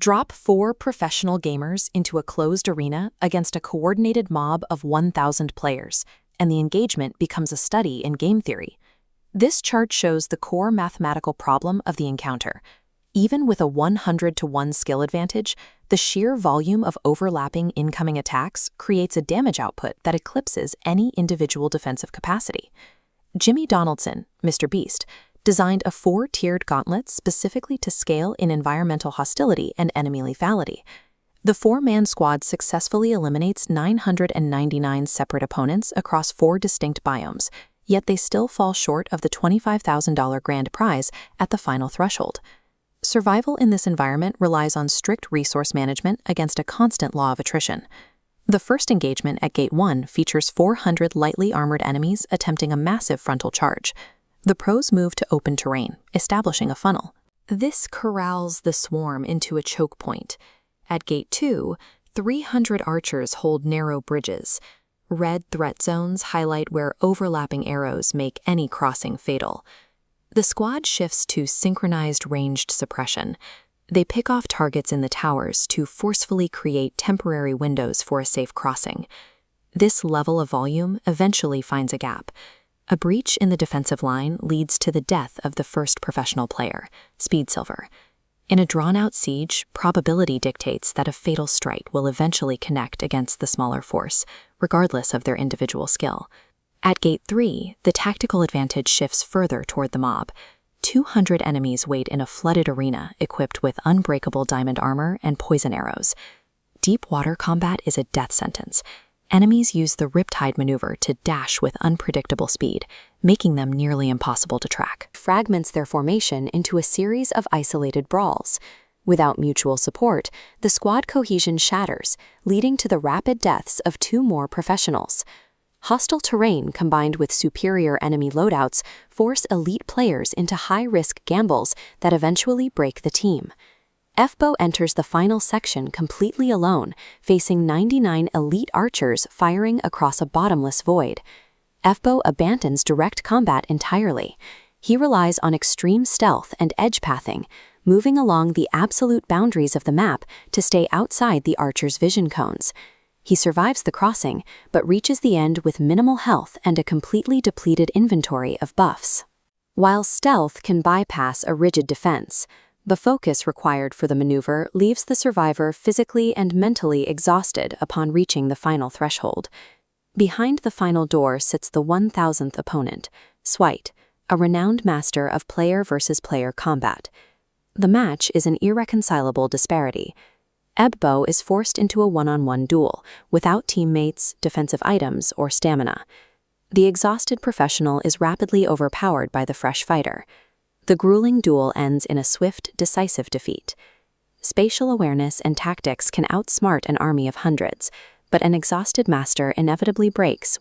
Drop 4 professional gamers into a closed arena against a coordinated mob of 1,000 players, and the engagement becomes a study in game theory. This chart shows the core mathematical problem of the encounter. Even with a 100-to-1 skill advantage, the sheer volume of overlapping incoming attacks creates a damage output that eclipses any individual defensive capacity. Jimmy Donaldson, Mr. Beast, designed a 4-tiered gauntlet specifically to scale in environmental hostility and enemy lethality. The 4-man squad successfully eliminates 999 separate opponents across 4 distinct biomes, yet they still fall short of the $25,000 grand prize at the final threshold. Survival in this environment relies on strict resource management against a constant law of attrition. The first engagement at Gate 1 features 400 lightly armored enemies attempting a massive frontal charge. The pros move to open terrain, establishing a funnel. This corrals the swarm into a choke point. At Gate 2, 300 archers hold narrow bridges. Red threat zones highlight where overlapping arrows make any crossing fatal. The squad shifts to synchronized ranged suppression. They pick off targets in the towers to forcefully create temporary windows for a safe crossing. This level of volume eventually finds a gap. A breach in the defensive line leads to the death of the first professional player, Speedsilver. In a drawn-out siege, probability dictates that a fatal strike will eventually connect against the smaller force, regardless of their individual skill. At Gate 3, the tactical advantage shifts further toward the mob. 200 enemies wait in a flooded arena equipped with unbreakable diamond armor and poison arrows. Deep water combat is a death sentence. Enemies use the Riptide maneuver to dash with unpredictable speed, making them nearly impossible to track. Fragments their formation into a series of isolated brawls. Without mutual support, the squad cohesion shatters, leading to the rapid deaths of 2 more professionals. Hostile terrain combined with superior enemy loadouts force elite players into high-risk gambles that eventually break the team. FBO enters the final section completely alone, facing 99 elite archers firing across a bottomless void. FBO abandons direct combat entirely. He relies on extreme stealth and edge pathing, moving along the absolute boundaries of the map to stay outside the archers' vision cones. He survives the crossing, but reaches the end with minimal health and a completely depleted inventory of buffs. While stealth can bypass a rigid defense, the focus required for the maneuver leaves the survivor physically and mentally exhausted upon reaching the final threshold. Behind the final door sits the 1,000th opponent, Swite, a renowned master of player versus player combat. The match is an irreconcilable disparity. FBO is forced into a one-on-one duel, without teammates, defensive items, or stamina. The exhausted professional is rapidly overpowered by the fresh fighter. The grueling duel ends in a swift, decisive defeat. Spatial awareness and tactics can outsmart an army of hundreds, but an exhausted master inevitably breaks